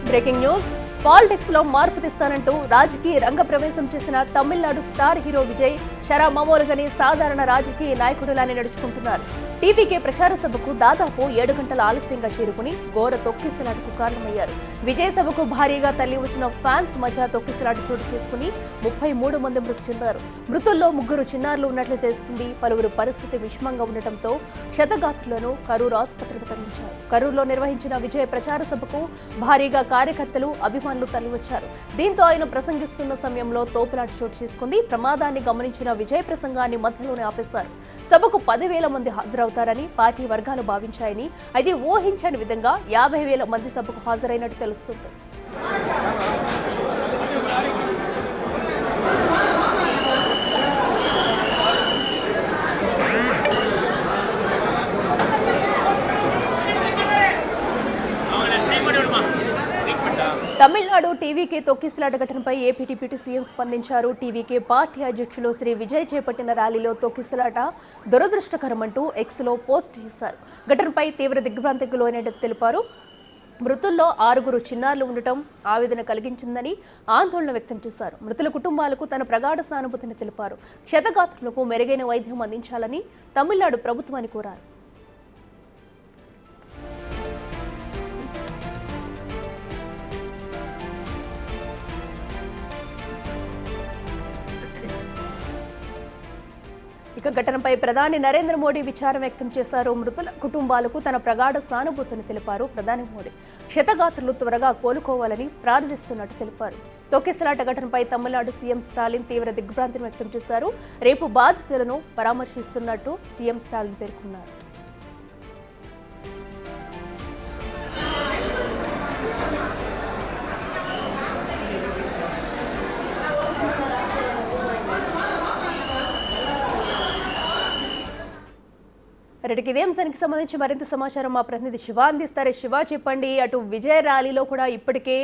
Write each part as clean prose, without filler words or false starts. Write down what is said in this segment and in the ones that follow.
Breaking news politics లో మార్పు తెస్తానంటూ రాజకీయ రంగ ప్రవేశం చేసిన తమిళనాడు స్టార్ హీరో విజయ్ షరా మామూలుగానే సాధారణ రాజకీయ నాయకుడిలానే నడుచుకుంటున్నారు. టీవీకే ప్రచార సభకు దాదాపు 7 గంటల ఆలస్యంగా చేరుకుని ఘోర తొక్కిసలాటకు కారణమయ్యారు. విజయ్ సభకు భారీగా తల్లి వచ్చిన ఫ్యాన్స్ మధ్య తొక్కిసలాట చోటు చేసుకుని 33 మంది మృతి చెందారు. మృతుల్లో 3 చిన్నారులు ఉన్నట్లు తెలుస్తుంది. పలువురు పరిస్థితి విషమంగా ఉండటంతో క్షతగాత్రులను కరూరు ఆసుపత్రికి తరలించారు. కరూరులో నిర్వహించిన విజయ్ ప్రచార సభకు భారీగా కార్యకర్తలు అభిమానులు తరలివచ్చారు. దీంతో ఆయన ప్రసంగిస్తున్న సమయంలో తోపులాట చోటు చేసుకుంది. ప్రమాదాన్ని గమనించిన విజయ్ ప్రసంగాన్ని మధ్యలోనే ఆపేశారు. సభకు 10,000 మంది హాజరవుతారని పార్టీ వర్గాలు భావించాయని, అయితే ఊహించని విధంగా 50,000 మంది సభకు హాజరైనట్టు తెలుస్తుంది. తమిళనాడు టీవీకే తొక్కిసలాట ఘటనపై ఏపీ డిప్యూటీ సీఎం స్పందించారు. టీవీకే పార్టీ అధ్యక్షులు శ్రీ విజయ్ చేపట్టిన ర్యాలీలో తొక్కిసలాట దురదృష్టకరమంటూ ఎక్స్లో పోస్ట్ చేశారు. ఘటనపై తీవ్ర దిగ్భ్రాంతికి లోనైనట్టు తెలిపారు. మృతుల్లో 6 చిన్నారులు ఉండటం ఆవేదన కలిగించిందని ఆందోళన వ్యక్తం చేశారు. మృతుల కుటుంబాలకు తన ప్రగాఢ సానుభూతిని తెలిపారు. క్షతగాత్రులకు మెరుగైన వైద్యం అందించాలని తమిళనాడు ప్రభుత్వాన్ని కోరారు. ఇక ఘటనపై ప్రధాని నరేంద్ర మోడీ విచారం వ్యక్తం చేశారు. మృతుల కుటుంబాలకు తన ప్రగాఢ సానుభూతిని తెలిపారు. ప్రధాని మోడీ క్షతగాత్రులు త్వరగా కోలుకోవాలని ప్రార్థిస్తున్నట్టు తెలిపారు. తొక్కిసలాట ఘటనపై తమిళనాడు సీఎం స్టాలిన్ తీవ్ర దిగ్భ్రాంతిని వ్యక్తం చేశారు. రేపు బాధితులను పరామర్శిస్తున్నట్టు సీఎం స్టాలిన్ పేర్కొన్నారు. రెడ్డికి ఇదే అంశానికి సంబంధించి మరింత సమాచారం మా ప్రతినిధి శివ అందిస్తారు. శివ, చెప్పండి. అటు విజయ్ ర్యాలీలో కూడా ఇప్పటికే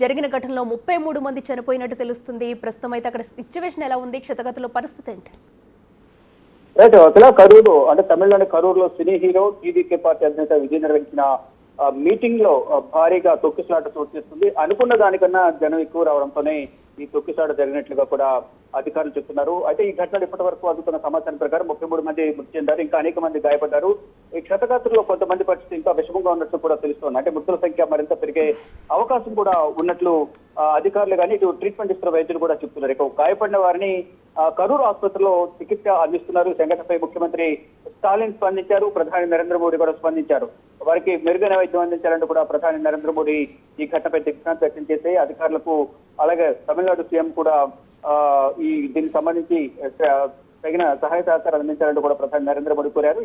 జరిగిన ఘటనలో 33 మంది చనిపోయినట్టు తెలుస్తుంది. ప్రస్తుతం అయితే అక్కడ సిచ్యువేషన్ ఎలా ఉంది? క్షతగాత్రుల పరిస్థితి ఏంటి? కరూరు అంటే తమిళనాడు కరూరులో సినీ హీరో టీడీకే పార్టీ అధినేత విజయ్ నిర్వహించిన మీటింగ్ లో భారీగా తొక్కిసలాట చోటు చేస్తుంది. అనుకున్న దానికన్నా జనం ఎక్కువ రావడంతోనే ఈ తొక్కిసలాట జరిగినట్లుగా కూడా అధికారులు చెప్తున్నారు. అయితే ఈ ఘటనలో ఇప్పటి వరకు అందుతున్న సమాచారం ప్రకారం 33 మంది మృతి చెందారు. ఇంకా అనేక మంది గాయపడ్డారు. ఈ క్షతగాత్రుల్లో కొంతమంది పరిస్థితి ఇంకా విషమంగా ఉన్నట్లు కూడా తెలుస్తోంది. అంటే మృతుల సంఖ్య మరింత పెరిగే అవకాశం కూడా ఉన్నట్లు అధికారులు కానీ ఇటు ట్రీట్మెంట్ ఇస్తున్న వైద్యులు కూడా చెప్తున్నారు. ఇక గాయపడిన వారిని కరూరు ఆసుపత్రిలో చికిత్స అందిస్తున్నారు. సంఘటనపై ముఖ్యమంత్రి స్టాలిన్ స్పందించారు. ప్రధాని నరేంద్ర మోడీ కూడా స్పందించారు. వారికి మెరుగైన వైద్యం అందించాలంటూ కూడా ప్రధాని నరేంద్ర మోడీ ఈ ఘటనపై దిగ్భ్రాంతి వ్యక్తం చేసే అధికారులకు, అలాగే తమిళనాడు సీఎం కూడా దీనికి సంబంధించి తగిన సహాయ సహకారాలు అందించాలంటూ కూడా ప్రధాని నరేంద్ర మోడీ కోరారు.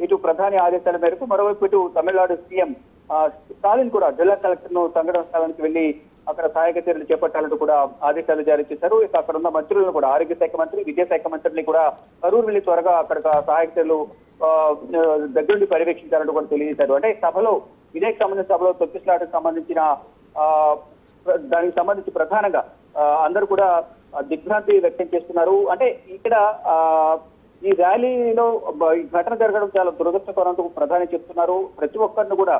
ఇటు ప్రధాని ఆదేశాల మేరకు మరోవైపు ఇటు తమిళనాడు సీఎం స్టాలిన్ కూడా జిల్లా కలెక్టర్ ను సంఘటన స్థలానికి వెళ్లి అక్కడ సహాయక చర్యలు చేపట్టాలంటూ కూడా ఆదేశాలు జారీ చేశారు. ఇక అక్కడ ఉన్న మంత్రులను కూడా ఆరోగ్య శాఖ మంత్రి, విద్యాశాఖ మంత్రిని కూడా కరూరు వెళ్లి త్వరగా అక్కడ సహాయక చర్యలు దగ్గరుండి పర్యవేక్షించాలంటూ కూడా తెలియజేశారు. అంటే సభలో ఇదే సంబంధించిన సభలో తొక్కిసలాటకు సంబంధించిన దానికి సంబంధించి ప్రధానంగా అందరూ కూడా దిగ్భ్రాంతి వ్యక్తం చేస్తున్నారు. అంటే ఇక్కడ ఈ ర్యాలీలో ఈ ఘటన జరగడం చాలా దురదృష్టకరంతో ప్రధాని చెప్తున్నారు. ప్రతి ఒక్కరిని కూడా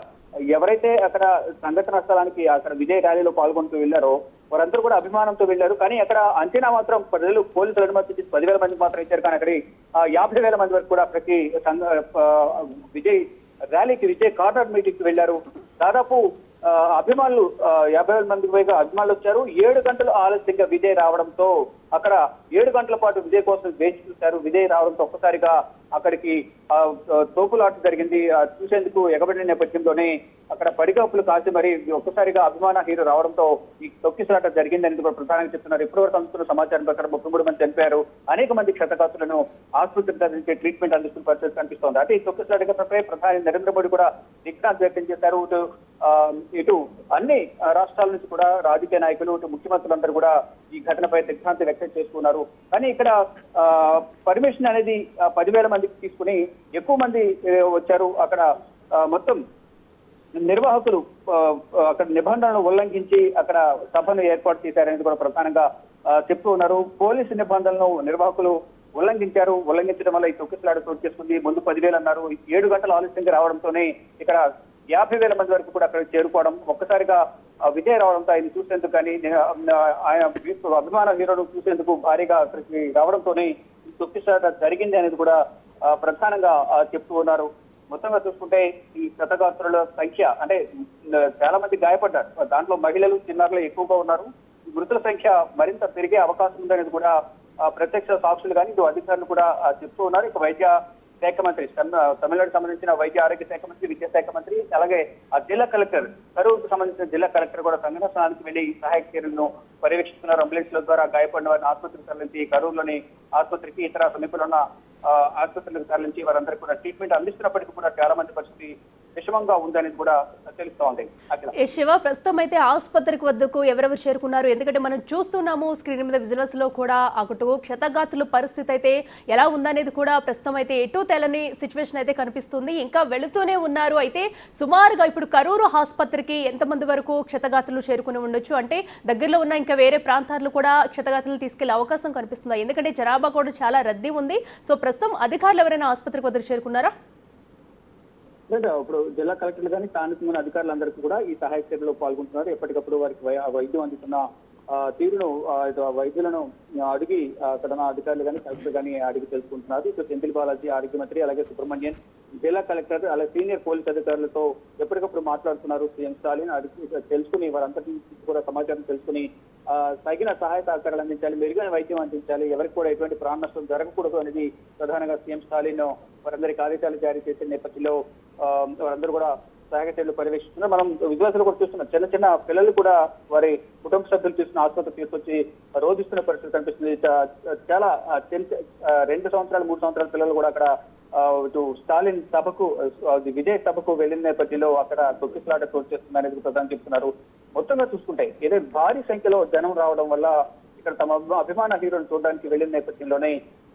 ఎవరైతే అక్కడ సంఘటన స్థలానికి అక్కడ విజయ్ ర్యాలీలో పాల్గొంటూ వెళ్లారో వారందరూ కూడా అభిమానంతో వెళ్లారు. కానీ అక్కడ అంచనా మాత్రం ప్రజలు పోలీసులు అనుమతి 10,000 మందికి మాత్రం ఇచ్చారు. కానీ అక్కడ 50,000 మంది వరకు కూడా ప్రతి విజయ్ ర్యాలీకి విజయ్ కార్నర్ మీటింగ్ కి వెళ్లారు. దాదాపు అభిమానులు 50,000 మందికి పైగా అభిమానులు వచ్చారు. 7 గంటలు ఆలస్యంగా విజయ్ రావడంతో అక్కడ 7 గంటల పాటు విజయ్ కోసం వేచి చూశారు. విజయ్ రావడంతో ఒక్కసారిగా అక్కడికి తోపులాట జరిగింది. చూసేందుకు ఎగబడిన నేపథ్యంలోనే అక్కడ పడిగాపులు కాసి మరి ఒక్కసారిగా అభిమాన హీరో రావడంతో ఈ తొక్కిసలాట జరిగిందని కూడా ప్రధానంగా చెప్తున్నారు. ఇప్పటివరకు అందుతున్న సమాచారం ప్రకారం 33 మంది చనిపోయారు. అనేక మంది క్షతగాత్రులను ఆసుపత్రికి తరలించే ట్రీట్మెంట్ అందిస్తున్న పరిస్థితి కనిపిస్తోంది. అంటే ఈ తొక్కిసలాట ఘటనపై ప్రధాని నరేంద్ర మోడీ కూడా దిగ్భ్రాంతి వ్యక్తం చేశారు. ఇటు అన్ని రాష్ట్రాల నుంచి కూడా రాజకీయ నాయకులు, ఇటు ముఖ్యమంత్రులందరూ కూడా ఈ ఘటనపై దిగ్భ్రాంతి వ్యక్తం చేసుకున్నారు. కానీ ఇక్కడ పర్మిషన్ అనేది 10,000 మందికి తీసుకుని ఎక్కువ మంది వచ్చారు. అక్కడ మొత్తం నిర్వాహకులు అక్కడ నిబంధనలను ఉల్లంఘించి అక్కడ సభను ఏర్పాటు చేశారనేది కూడా ప్రధానంగా చెప్తూ ఉన్నారు. పోలీసు నిబంధనలను నిర్వాహకులు ఉల్లంఘించడం వల్ల ఈ తొక్కిసలాట చోటు చేసుకుంది. ముందు 10,000 అన్నారు. 7 గంటల ఆలస్యంగా రావడంతోనే ఇక్కడ 50,000 మంది వరకు కూడా అక్కడ చేరుకోవడం, ఒక్కసారిగా విజయ్ రావడంతో ఆయన చూసేందుకు కానీ ఆయన అభిమాన హీరోను చూసేందుకు భారీగా అక్కడికి రావడంతోనే తొక్కిసలాట జరిగింది అనేది కూడా ప్రధానంగా చెప్తూ ఉన్నారు. మొత్తంగా చూసుకుంటే ఈ క్షతగాత్రుల సంఖ్య అంటే చాలా మంది గాయపడ్డారు. దాంట్లో మహిళలు చిన్నారులు ఎక్కువగా ఉన్నారు. మృతుల సంఖ్య మరింత పెరిగే అవకాశం ఉందనేది కూడా ప్రత్యక్ష సాక్షులు కానీ ఇటు అధికారులు కూడా చెప్తూ ఉన్నారు. ఇక వైద్య శాఖ మంత్రి తమిళనాడు సంబంధించిన వైద్య ఆరోగ్య శాఖ మంత్రి, విద్యాశాఖ మంత్రి, అలాగే ఆ జిల్లా కలెక్టర్, కరూరుకు సంబంధించిన జిల్లా కలెక్టర్ కూడా సంఘటన స్థానానికి వెళ్లి సహాయక చర్యలను పర్యవేక్షిస్తున్నారు. అంబులెన్స్ల ద్వారా గాయపడిన వారిని ఆసుపత్రికి తరలించి కరూరులోని ఆసుపత్రికి, ఇతర సమీపంలో ఉన్న ఆసుపత్రులకు తరలించి వారందరికీ కూడా ట్రీట్మెంట్ అందిస్తున్నప్పటికీ కూడా చాలా మంది పరిస్థితి విషమంగా ఉందనేది కూడా తెలుస్తోంది. శివ, ప్రస్తుతం అయితే ఆసుపత్రికి వద్దకు ఎవరెవరు చేరుకున్నారు? ఎందుకంటే మనం చూస్తున్నాము స్క్రీన్ మీద విజువల్స్ లో కూడా అటు క్షతగాత్రుల పరిస్థితి అయితే ఎలా ఉందనేది కూడా ప్రస్తుతం అయితే ఎటు తెలని సిచ్యువేషన్ అయితే కనిపిస్తుంది. ఇంకా వెళుతూనే ఉన్నారు. అయితే సుమారుగా ఇప్పుడు కరూరు ఆసుపత్రికి ఎంతమంది వరకు క్షతగాత్రులు చేరుకుని ఉండొచ్చు? అంటే దగ్గరలో ఉన్న ఇంకా వేరే ప్రాంతాల్లో కూడా క్షతగాత్రులు తీసుకెళ్లే అవకాశం కనిపిస్తుందా? ఎందుకంటే జనాభా కూడా చాలా రద్దీ ఉంది. సో ప్రస్తుతం అధికారులు ఎవరైనా ఆసుపత్రికి వద్దకు చేరుకున్నారా? ఇప్పుడు జిల్లా కలెక్టర్లు కానీ స్థానికమైన అధికారులందరికీ కూడా ఈ సహాయక చర్యలో పాల్గొంటున్నారు. ఎప్పటికప్పుడు వారికి వైద్యం అందుతున్న తీరును వైద్యులను అడిగి అక్కడ అధికారులు కానీ కలెక్టర్ కానీ అడిగి తెలుసుకుంటున్నారు. ఇటు సెంథిల్ బాలాజీ ఆరోగ్య మంత్రి, అలాగే సుబ్రహ్మణ్యన్, జిల్లా కలెక్టర్, అలాగే సీనియర్ పోలీస్ అధికారులతో ఎప్పటికప్పుడు మాట్లాడుతున్నారు. సీఎం స్టాలిన్ అడిగి తెలుసుకుని వారందరి నుంచి కూడా సమాచారం తెలుసుకుని తగిన సహాయ సహకారాలు అందించాలి, మెరుగైన వైద్యం అందించాలి, ఎవరికి కూడా ఎటువంటి ప్రాణ నష్టం జరగకూడదు అనేది ప్రధానంగా సీఎం స్టాలిన్ వారందరికీ ఆదేశాలు జారీ చేసిన నేపథ్యంలో వారందరూ కూడా సహాయక చర్యలు పర్యవేక్షిస్తున్నారు. మనం విశ్వాసాలు కూడా చూస్తున్నాం. చిన్న చిన్న పిల్లలు కూడా వారి కుటుంబ సభ్యులు చూసిన ఆసుపత్రికి తీసుకొచ్చి రోధిస్తున్న పరిస్థితి కనిపిస్తుంది. చాలా 2 సంవత్సరాలు 3 సంవత్సరాల పిల్లలు కూడా అక్కడ ఇటు స్టాలిన్ సభకు విజయ్ సభకు వెళ్లిన నేపథ్యంలో అక్కడ తొక్కిసలాట చోటు చేస్తుంది అనేది ప్రధాని చెప్తున్నారు. మొత్తంగా చూసుకుంటే ఏదో భారీ సంఖ్యలో జనం రావడం వల్ల ఇక్కడ తమ అభిమాన హీరోని చూడడానికి వెళ్లిన నేపథ్యంలోనే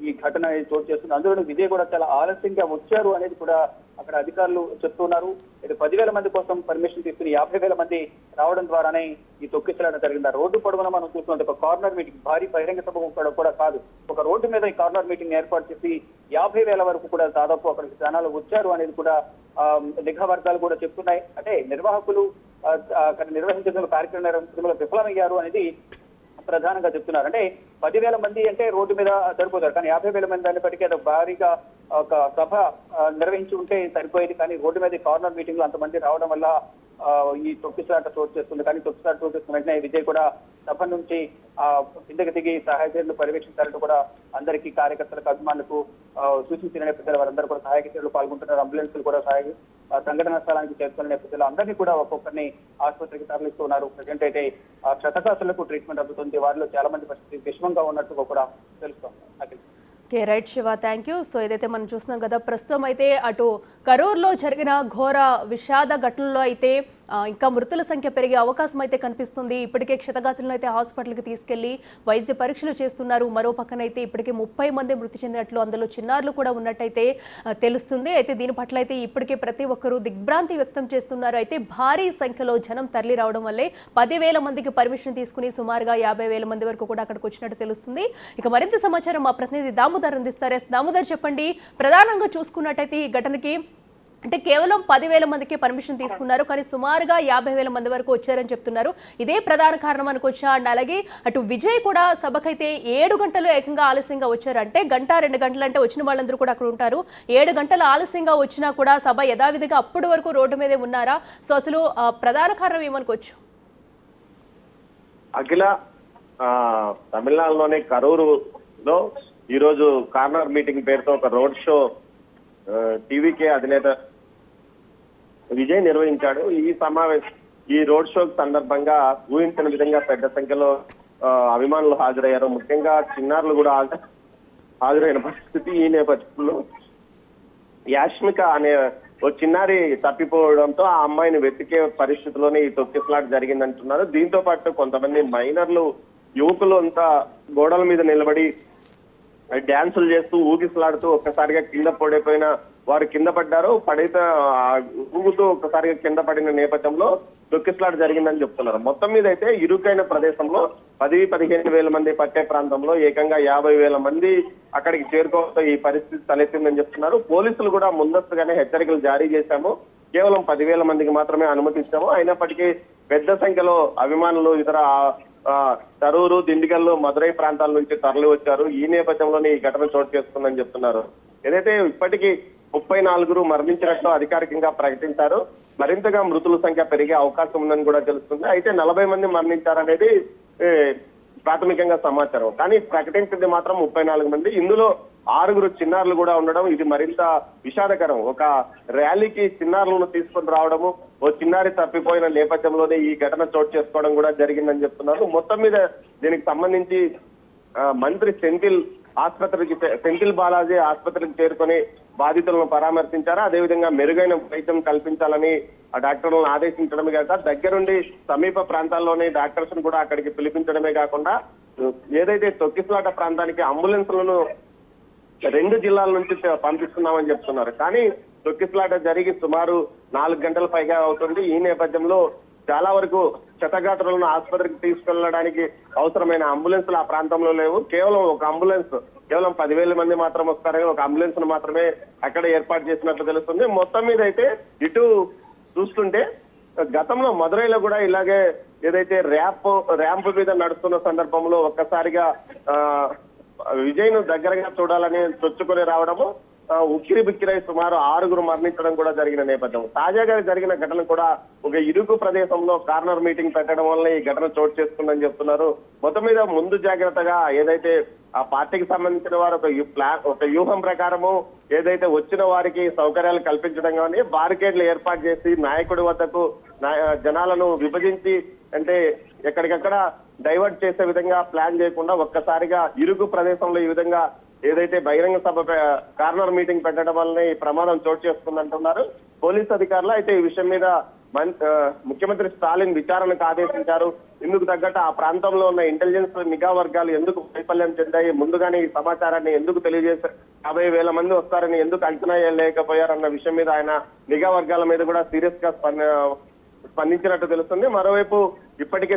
ఈ ఘటన చోటు చేస్తుంది. అందులో విజయ్ కూడా చాలా ఆలస్యంగా వచ్చారు అనేది కూడా అక్కడ అధికారులు చెప్తున్నారు. ఇది 10,000 మంది కోసం పర్మిషన్ తీసుకుని 50,000 మంది రావడం ద్వారానే ఈ తొక్కిసలాట జరిగింది. రోడ్డు పొడవున మనం చూస్తున్నట్టు ఒక కార్నర్ మీటింగ్, భారీ బహిరంగ సభ కూడా కాదు, ఒక రోడ్డు మీద ఈ కార్నర్ మీటింగ్ ఏర్పాటు చేసి 50,000 వరకు కూడా దాదాపు అక్కడికి జనాలు వచ్చారు అనేది కూడా నిఘా వర్గాలు కూడా చెప్తున్నాయి. అంటే నిర్వాహకులు అక్కడ నిర్వహించిన కార్యక్రమంలో విఫలమయ్యారు అనేది ప్రధానంగా చెప్తున్నారు. అంటే 10,000 మంది అంటే రోడ్డు మీద సరిపోతారు, కానీ 50,000 మంది అనేప్పటికీ అది భారీగా ఒక సభ నిర్వహించి ఉంటే సరిపోయేది. కానీ రోడ్డు మీద కార్నర్ మీటింగ్ లో అంతమంది రావడం వల్ల ఈ తొక్కిసలాట చోటు చేస్తుంది. కానీ తొక్కిసలాట చోటు చేస్తున్న వెంటనే విజయ్ కూడా సభ నుంచి కిందకి దిగి సహాయ చర్యలు పర్యవేక్షించారంటూ కూడా అందరికీ కార్యకర్తలకు అభిమానులకు సూచించిన నేపథ్యంలో వారందరూ కూడా సహాయక చర్యలు పాల్గొంటున్నారు. అంబులెన్స్లు కూడా సంఘటన స్థలానికి చేరుకున్న నేపథ్యంలో అందరినీ కూడా ఒక్కొక్కరిని ఆసుపత్రికి తరలిస్తున్నారు. ప్రజెంట్ అయితే క్షతగాత్రులకు ట్రీట్మెంట్ అందుతుంది. వారిలో చాలా మంది పరిస్థితి విషమంగా ఉన్నట్టుగా కూడా తెలుస్తోంది. Okay, right Shiva, thank you. So ఏదైతే మనం చూస్తున్నాం కదా, ప్రస్తుతం అయితే అటు కరూరులో జరిగిన ఘోర విషాద ఘటనలో అయితే ఇంకా మృతుల సంఖ్య పెరిగే అవకాశం అయితే కనిపిస్తుంది. ఇప్పటికే క్షతగాత్రులను అయితే హాస్పిటల్కి తీసుకెళ్లి వైద్య పరీక్షలు చేస్తున్నారు. మరో పక్కనైతే ఇప్పటికే 30 మంది మృతి చెందినట్లు, అందులో చిన్నారులు కూడా ఉన్నట్టయితే తెలుస్తుంది. అయితే దీని పట్ల అయితే ఇప్పటికే ప్రతి ఒక్కరూ దిగ్భ్రాంతి వ్యక్తం చేస్తున్నారు. అయితే భారీ సంఖ్యలో జనం తరలి రావడం వల్లే 10,000 మందికి పర్మిషన్ తీసుకుని సుమారుగా 50,000 మంది వరకు కూడా అక్కడికి వచ్చినట్టు తెలుస్తుంది. ఇక మరింత సమాచారం మా ప్రతినిధి దామోదర్ అందిస్తారు. దామోదర్, చెప్పండి, ప్రధానంగా చూసుకున్నట్టయితే ఈ ఘటనకి అంటే కేవలం 10,000 మందికి పర్మిషన్ తీసుకున్నారు, కానీ సుమారుగా 50,000 మంది వరకు వచ్చారని చెప్తున్నారు. ఇదే ప్రధాన కారణం అనుకోవచ్చా? అండ్ అలాగే అటు విజయ్ కూడా సభకైతే 7 గంటలు ఏకంగా ఆలస్యంగా వచ్చారు. అంటే 1-2 గంటలు అంటే వచ్చిన వాళ్ళందరూ కూడా అక్కడ ఉంటారు. 7 గంటలు ఆలస్యంగా వచ్చినా కూడా సభ యథావిధిగా అప్పటి వరకు రోడ్డు మీదే ఉన్నారా? సో అసలు ప్రధాన కారణం ఏమనుకోవచ్చు? అఖిల, తమిళనాడులోని కరూరులో ఈరోజు కార్నర్ మీటింగ్ పేరుతో ఒక రోడ్ షో టీవీకే అధినేత విజయ్ నిర్వహించాడు. ఈ రోడ్ షో సందర్భంగా ఊహించిన విధంగా పెద్ద సంఖ్యలో అభిమానులు హాజరయ్యారు. ముఖ్యంగా చిన్నారులు కూడా హాజరైన పరిస్థితి. ఈ నేపథ్యంలో యాష్మిక అనే ఓ చిన్నారి తప్పిపోవడంతో ఆ అమ్మాయిని వెతికే పరిస్థితిలోనే ఈ తొక్కిసలాట జరిగిందంటున్నారు. దీంతో పాటు కొంతమంది మైనర్లు, యువకులు అంతా గోడల మీద నిలబడి డ్యాన్సులు చేస్తూ ఊగిసలాడుతూ ఒక్కసారిగా కింద పడిపోయిన వారు కింద పడ్డారు. ఊగుతూ ఒక్కసారిగా కింద పడిన నేపథ్యంలో తొక్కిసలాట జరిగిందని చెప్తున్నారు. మొత్తం మీద అయితే ఇరుకైన ప్రదేశంలో 10-15 వేల మంది పట్టే ప్రాంతంలో ఏకంగా 50,000 మంది అక్కడికి చేరుకోవడంతో ఈ పరిస్థితి తలెత్తిందని చెప్తున్నారు. పోలీసులు కూడా ముందస్తుగానే హెచ్చరికలు జారీ చేశాము, కేవలం 10,000 మందికి మాత్రమే అనుమతించాము. అయినప్పటికీ పెద్ద సంఖ్యలో అభిమానులు ఇతర తరూరు, దిండిగల్లు, మదురై ప్రాంతాల నుంచి తరలి వచ్చారు. ఈ నేపథ్యంలోనే ఈ ఘటన చోటు చేసుకుందని చెప్తున్నారు. ఏదైతే ఇప్పటికీ 34 మరణించినట్లు అధికారికంగా ప్రకటించారు. మరింతగా మృతుల సంఖ్య పెరిగే అవకాశం ఉందని కూడా తెలుస్తుంది. అయితే 40 మంది మరణించారనేది ప్రాథమికంగా సమాచారం. కానీ ప్రకటించింది మాత్రం 34 మంది. ఇందులో 6 చిన్నారులు కూడా ఉండడం ఇది మరింత విషాదకరం. ఒక ర్యాలీకి చిన్నారులను తీసుకొని రావడము, ఓ చిన్నారి తప్పిపోయిన నేపథ్యంలోనే ఈ ఘటన చోటు చేసుకోవడం కూడా జరిగిందని చెప్తున్నారు. మొత్తం మీద దీనికి సంబంధించి మంత్రి సెంథిల్ బాలాజీ ఆసుపత్రికి చేరుకొని బాధితులను పరామర్శించారు. అదేవిధంగా మెరుగైన వైద్యం కల్పించాలని ఆ డాక్టర్లను ఆదేశించడమే కాక దగ్గరుండి సమీప ప్రాంతాల్లోని డాక్టర్స్ ను కూడా అక్కడికి పిలిపించడమే కాకుండా ఏదైతే తొక్కిసలాట ప్రాంతానికి అంబులెన్స్లను 2 జిల్లాల నుంచి పంపిస్తున్నామని చెప్తున్నారు. కానీ తొక్కిసలాట జరిగి సుమారు 4 గంటల పైగా అవుతుంది. ఈ నేపథ్యంలో చాలా వరకు క్షతగాత్రులను ఆసుపత్రికి తీసుకెళ్లడానికి అవసరమైన అంబులెన్స్లు ఆ ప్రాంతంలో లేవు. కేవలం ఒక అంబులెన్స్, కేవలం 10,000 మంది మాత్రం వస్తారని ఒక అంబులెన్స్ ను మాత్రమే అక్కడ ఏర్పాటు చేసినట్లు తెలుస్తుంది. మొత్తం మీద అయితే ఇటు చూస్తుంటే గతంలో మదురైలో కూడా ఇలాగే ఏదైతే ర్యాంప్ మీద నడుస్తున్న సందర్భంలో ఒక్కసారిగా విజయ్ ను దగ్గరగా చూడాలని చొచ్చుకొని రావడము, ఉక్కిరి బిక్కిరై సుమారు 6 మరణించడం కూడా జరిగిన నేపథ్యం. తాజాగా జరిగిన ఘటన కూడా ఒక ఇరుకు ప్రదేశంలో కార్నర్ మీటింగ్ పెట్టడం వల్ల ఈ ఘటన చోటు చేసుకుందని చెప్తున్నారు. మొత్తం మీద ముందు జాగ్రత్తగా ఏదైతే ఆ పార్టీకి సంబంధించిన వారు ఒక వ్యూహం ప్రకారము ఏదైతే వచ్చిన వారికి సౌకర్యాలు కల్పించడం కానీ బారికేడ్లు ఏర్పాటు చేసి నాయకుడి వద్దకు జనాలను విభజించి అంటే ఎక్కడికక్కడ డైవర్ట్ చేసే విధంగా ప్లాన్ చేయకుండా ఒక్కసారిగా ఇరుకు ప్రదేశంలో ఈ విధంగా ఏదైతే బహిరంగ సభ కార్నర్ మీటింగ్ పెట్టడం వల్లనే ఈ ప్రమాదం చోటు చేసుకుందంటున్నారు పోలీసు అధికారులు. అయితే ఈ విషయం మీద ముఖ్యమంత్రి స్టాలిన్ విచారణకు ఆదేశించారు. ఇందుకు తగ్గట్టు ఆ ప్రాంతంలో ఉన్న ఇంటెలిజెన్స్ నిఘా వర్గాలు ఎందుకు వైఫల్యం చెందాయి, ముందుగానే ఈ సమాచారాన్ని ఎందుకు తెలియజేశారు, 50,000 మంది వస్తారని ఎందుకు అంచనా వేయలేకపోయారన్న విషయం మీద ఆయన నిఘా వర్గాల మీద కూడా సీరియస్ గా స్పందించినట్టు తెలుస్తుంది. మరోవైపు ఇప్పటికే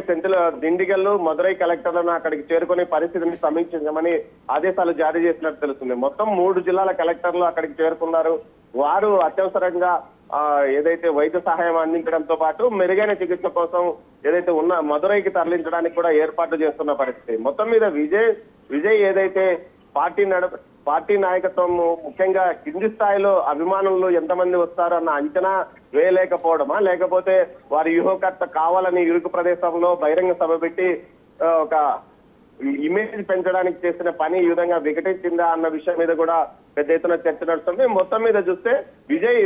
దిండిగల్లు, మదురై కలెక్టర్లను అక్కడికి చేరుకుని పరిస్థితిని సమీక్షించమని ఆదేశాలు జారీ చేసినట్టు తెలుస్తుంది. మొత్తం 3 జిల్లాల కలెక్టర్లు అక్కడికి చేరుకున్నారు. వారు అత్యవసరంగా ఏదైతే వైద్య సహాయం అందించడంతో పాటు మెరుగైన చికిత్స కోసం ఏదైతే ఉన్న మదురైకి తరలించడానికి కూడా ఏర్పాట్లు చేస్తున్న పరిస్థితి. మొత్తం మీద విజయ్ ఏదైతే పార్టీ నాయకత్వం ముఖ్యంగా కింది స్థాయిలో అభిమానులు ఎంతమంది వస్తారో అన్న అంచనా వేయలేకపోవడమా, లేకపోతే వారి వ్యూహకర్త కావాలని ఇరుకు ప్రదేశంలో బహిరంగ సభ పెట్టి ఒక ఇమేజ్ పెంచడానికి చేసిన పని ఈ విధంగా వికటించిందా అన్న విషయం మీద కూడా పెద్ద ఎత్తున చర్చ నడుస్తుంది. మొత్తం మీద చూస్తే విజయ్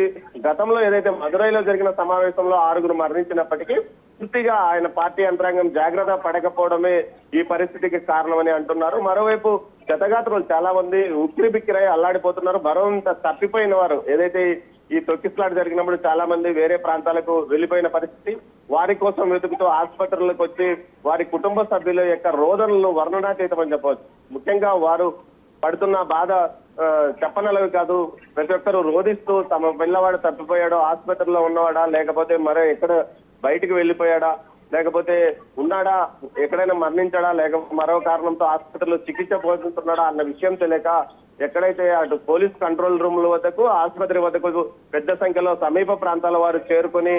గతంలో ఏదైతే మదురైలో జరిగిన సమావేశంలో 6 మరణించినప్పటికీ పూర్తిగా ఆయన పార్టీ యంత్రాంగం జాగ్రత్త పడకపోవడమే ఈ పరిస్థితికి కారణమని అంటున్నారు. మరోవైపు క్షతగాత్రులు చాలా మంది ఉక్కిరి బిక్కిరై అల్లాడిపోతున్నారు. మరోంత తప్పిపోయిన వారు ఏదైతే ఈ తొక్కిసలాట జరిగినప్పుడు చాలా మంది వేరే ప్రాంతాలకు వెళ్లిపోయిన పరిస్థితి, వారి కోసం వెతుకుతూ ఆసుపత్రులకు వచ్చి వారి కుటుంబ సభ్యుల యొక్క రోదనలు వర్ణనాతీతమని చెప్పవచ్చు. ముఖ్యంగా వారు పడుతున్న బాధ చెప్పనలవి కాదు. ప్రతి ఒక్కరూ రోధిస్తూ తమ పిల్లవాడు తప్పిపోయాడో, ఆసుపత్రిలో ఉన్నవాడా, లేకపోతే మరో ఎక్కడ బయటికి వెళ్లిపోయాడా, లేకపోతే ఉన్నాడా, ఎక్కడైనా మరణించాడా, లేకపోతే మరో కారణంతో ఆసుపత్రిలో చికిత్స పొందుతున్నాడా అన్న విషయం తెలియక ఎక్కడైతే అటు పోలీస్ కంట్రోల్ రూమ్ల వద్దకు, ఆసుపత్రి వద్దకు పెద్ద సంఖ్యలో సమీప ప్రాంతాల వారు చేరుకుని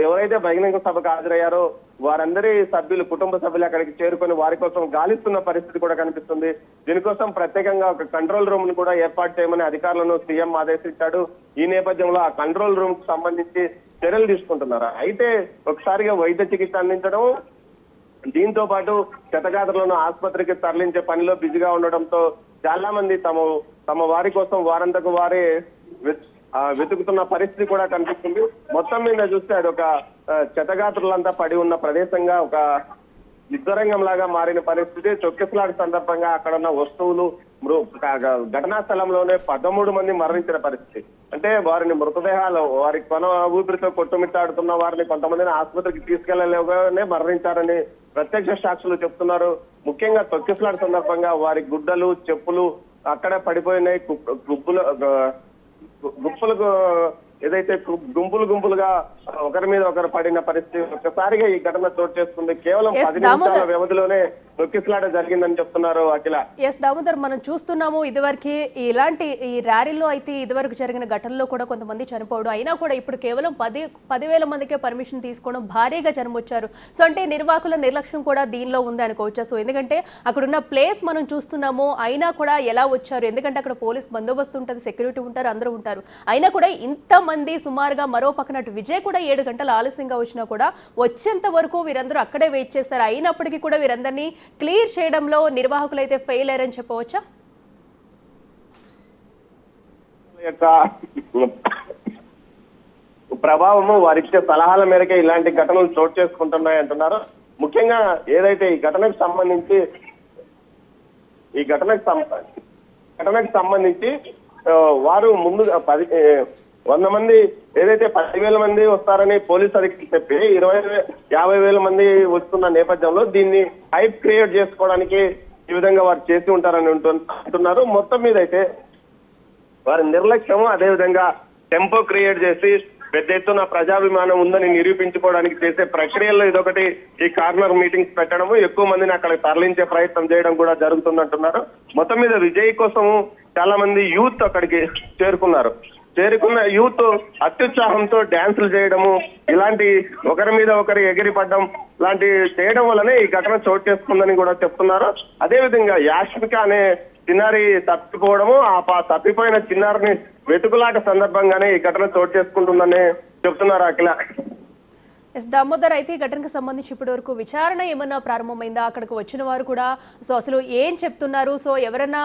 ఎవరైతే బహిరంగ సభకు హాజరయ్యారో వారందరి సభ్యులు, కుటుంబ సభ్యులు అక్కడికి చేరుకొని వారి కోసం గాలిస్తున్న పరిస్థితి కూడా కనిపిస్తుంది. దీనికోసం ప్రత్యేకంగా ఒక కంట్రోల్ రూమ్ ను కూడా ఏర్పాటు చేయమని అధికారులను సీఎం ఆదేశించాడు. ఈ నేపథ్యంలో ఆ కంట్రోల్ రూమ్ కు సంబంధించి చర్యలు తీసుకుంటున్నారు. అయితే ఒకసారిగా వైద్య చికిత్స అందించడం, దీంతో పాటు క్షతగాత్రులను ఆసుపత్రికి తరలించే పనిలో బిజీగా ఉండడంతో చాలా మంది తమ వారి కోసం వారంతకు వారే వెతుకుతున్న పరిస్థితి కూడా కనిపిస్తుంది. మొత్తం మీద చూస్తే అది ఒక క్షతగాత్రులంతా పడి ఉన్న ప్రదేశంగా ఒక యుద్ధరంగం లాగా మారిన పరిస్థితి. తొక్కిసలాట సందర్భంగా అక్కడ ఉన్న వస్తువులు ఘటనా స్థలంలోనే 13 మంది మరణించిన పరిస్థితి. అంటే వారిని మృతదేహాలు వారి కొన ఊపిరితో కొట్టుమిట్టాడుతున్న వారిని కొంతమందిని ఆసుపత్రికి తీసుకెళ్లలేగానే మరణించారని ప్రత్యక్ష సాక్షులు చెప్తున్నారు. ముఖ్యంగా తొక్కిసలాట సందర్భంగా వారి గుడ్డలు, చెప్పులు అక్కడే పడిపోయినాయి. గుప్పులకు ఏదైతే గుంపులుగా ఒకరి మీద ఒకరు పడిన పరిస్థితి ఒక్కసారిగా ఈ ఘటన చోటు చేసుకుంది. కేవలం 10 నిమిషాల వ్యవధిలోనే తొక్కిసలాట జరిగిందని చెప్తున్నారు అఖిల. ఎస్ దామోదర్, మనం చూస్తున్నాము ఇదివరకు ఇలాంటి ఈ ర్యాలీలో అయితే ఇదివరకు జరిగిన ఘటనలో కూడా కొంతమంది చనిపోవడం, అయినా కూడా ఇప్పుడు కేవలం 10,000 మందికే పర్మిషన్ తీసుకోవడం, భారీగా జనం వచ్చారు. సో అంటే నిర్వాహకుల నిర్లక్ష్యం కూడా దీనిలో ఉంది అనుకోవచ్చా? సో ఎందుకంటే అక్కడున్న ప్లేస్ మనం చూస్తున్నాము, అయినా కూడా ఎలా వచ్చారు? ఎందుకంటే అక్కడ పోలీస్ బందోబస్తు ఉంటుంది, సెక్యూరిటీ ఉంటారు, అందరూ ఉంటారు. అయినా కూడా ఇంతమంది సుమారుగా మరో పక్కన విజయ్ కూడా 7 గంటలు ఆలస్యంగా వచ్చినా కూడా వచ్చేంత వరకు వీరందరూ అక్కడే వెయిట్ చేస్తారు. అయినప్పటికీ కూడా వీరందరినీ క్లియర్ చేయడంలో నిర్వాహకులు అయితే ఫెయిల్ అయ్యారని చెప్పవచ్చా? ప్రభావము వారిచ్చే సలహాల మేరకే ఇలాంటి ఘటనలు చోటు చేసుకుంటున్నాయి అంటున్నారు. ముఖ్యంగా ఏదైతే ఈ ఘటనకు సంబంధించి వారు ముందుగా 100 మంది ఏదైతే 10,000 మంది వస్తారని పోలీసు అధికారులు చెప్పి 50,000 మంది వస్తున్న నేపథ్యంలో దీన్ని హైప్ క్రియేట్ చేసుకోవడానికి ఈ విధంగా వారు చేసి ఉంటారని అంటున్నారు. మొత్తం మీద అయితే వారి నిర్లక్ష్యం, అదేవిధంగా టెంపో క్రియేట్ చేసి పెద్ద ఎత్తున ప్రజాభిమానం ఉందని నిరూపించుకోవడానికి చేసే ప్రక్రియల్లో ఇదొకటి. ఈ కార్నర్ మీటింగ్స్ పెట్టడము, ఎక్కువ మందిని అక్కడికి తరలించే ప్రయత్నం చేయడం కూడా జరుగుతుందంటున్నారు. మొత్తం మీద విజయ్ కోసము చాలా మంది యూత్ అక్కడికి చేరుకున్న యూత్ అత్యుత్సాహంతో డ్యాన్సులు చేయడము, ఇలాంటి ఒకరి మీద ఒకరు ఎగిరిపడ్డం లాంటివి చేయడం వల్లనే ఈ ఘటన చోటు చేసుకుందని కూడా చెప్తున్నారు. అదేవిధంగా యాష్మిక అనే చిన్నారి తప్పిపోవడము, ఆ తప్పిపోయిన చిన్నారిని వెతుకులాట సందర్భంగానే ఈ ఘటన చోటు చేసుకుంటుందని చెప్తున్నారు అఖిల. ఎస్ దామోదర్, అయితే ఈ ఘటనకు సంబంధించి ఇప్పటి వరకు విచారణ ఏమన్నా ప్రారంభమైందా? అక్కడికి వచ్చిన వారు కూడా సో అసలు ఏం చెప్తున్నారు? సో ఎవరన్నా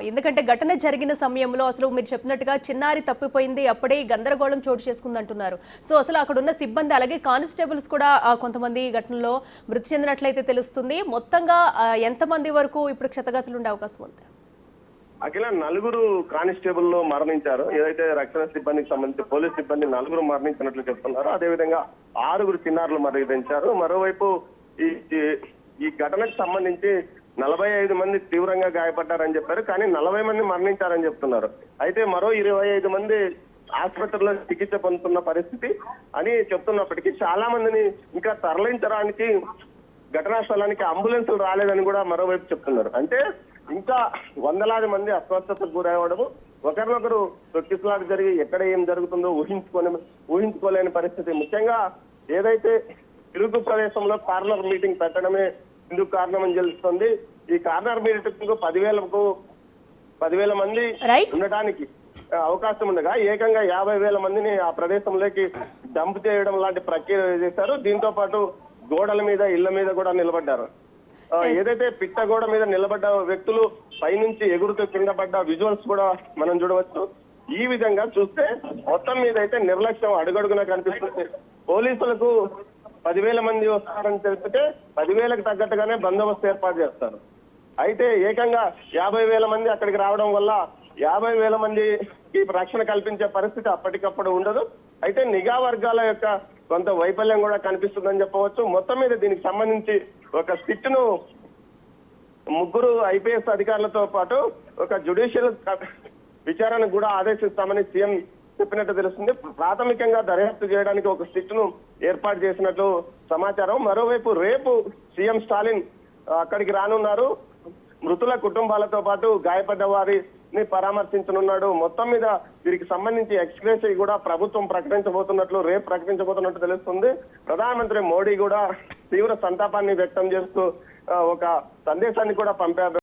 ఎందుకంటే ఘటన జరిగిన సమయంలో అసలు మీరు చెప్పినట్టుగా చిన్నారి తప్పిపోయింది, అప్పుడే గందరగోళం చోటు చేసుకుంది అంటున్నారు. సో అసలు అక్కడ ఉన్న సిబ్బంది అలాగే కానిస్టేబుల్స్ కూడా కొంతమంది ఈ ఘటనలో మృతి చెందినట్లయితే తెలుస్తుంది. మొత్తంగా ఎంతమంది వరకు ఇప్పుడు క్షతగాతులు ఉండే అవకాశం ఉంది? అఖిల 4 కానిస్టేబుల్ మరణించారు. ఏదైతే రక్షణ సిబ్బందికి సంబంధించి పోలీస్ సిబ్బంది 4 మరణించినట్లు చెప్తున్నారు. అదేవిధంగా 6 చిన్నారులు మరణించారు. మరోవైపు ఈ ఘటనకు సంబంధించి 45 మంది తీవ్రంగా గాయపడ్డారని చెప్పారు, కానీ 40 మంది మరణించారని చెప్తున్నారు. అయితే మరో 25 మంది ఆసుపత్రిలో చికిత్స పొందుతున్న పరిస్థితి అని చెప్తున్నప్పటికీ చాలా మందిని ఇంకా తరలించడానికి ఘటనా స్థలానికి అంబులెన్సులు రాలేదని కూడా మరోవైపు చెప్తున్నారు. అంటే ఇంకా వందలాది మంది అస్వస్థతకు గురవడము, ఒకరినొకరు తొక్కిసలాట జరిగి ఎక్కడ ఏం జరుగుతుందో ఊహించుకోలేని పరిస్థితి. ముఖ్యంగా ఏదైతే ఇరుకు ప్రదేశంలో కార్నర్ మీటింగ్ పెట్టడమే ఇందుకు కారణమని తెలుస్తుంది. ఈ కార్నర్ మీటింగ్ 10,000 మంది ఉండటానికి అవకాశం ఉండగా ఏకంగా 50,000 మందిని ఆ ప్రదేశంలోకి డంప్ చేయడం లాంటి ప్రక్రియ చేశారు. దీంతో పాటు గోడల మీద, ఇళ్ల మీద కూడా నిలబడ్డారు. ఏదైతే పిట్టగోడ మీద నిలబడ్డ వ్యక్తులు పైనుంచి ఎగురుతూ కింద పడ్డ విజువల్స్ కూడా మనం చూడవచ్చు. ఈ విధంగా చూస్తే మొత్తం మీద అయితే నిర్లక్ష్యం అడుగడుగునా కనిపిస్తుంది. పోలీసులకు 10,000 మంది వస్తారని తెలిపితే 10,000కి తగ్గట్టుగానే బందోబస్తు ఏర్పాటు చేస్తారు. అయితే ఏకంగా 50,000 మంది అక్కడికి రావడం వల్ల 50,000 మందికి రక్షణ కల్పించే పరిస్థితి అప్పటికప్పుడు ఉండదు. అయితే నిఘా వర్గాల యొక్క కొంత వైఫల్యం కూడా కనిపిస్తుందని చెప్పవచ్చు. మొత్తం మీద దీనికి సంబంధించి ఒక సిట్ను 3 IPS అధికారులతో పాటు ఒక జ్యుడిషియల్ విచారణ కూడా ఆదేశిస్తామని సీఎం చెప్పినట్టు తెలుస్తుంది. ప్రాథమికంగా దర్యాప్తు చేయడానికి ఒక సిట్ను ఏర్పాటు చేసినట్లు సమాచారం. మరోవైపు రేపు సీఎం స్టాలిన్ అక్కడికి రానున్నారు. మృతుల కుటుంబాలతో పాటు గాయపడ్డ వారిని పరామర్శించనున్నాడు. మొత్తం మీద వీరికి సంబంధించి ఎక్స్గ్రేషియా కూడా ప్రభుత్వం రేపు ప్రకటించబోతున్నట్టు తెలుస్తుంది. ప్రధానమంత్రి మోడీ కూడా తీవ్ర సంతాపాన్ని వ్యక్తం చేస్తూ ఒక సందేశాన్ని కూడా పంపారు.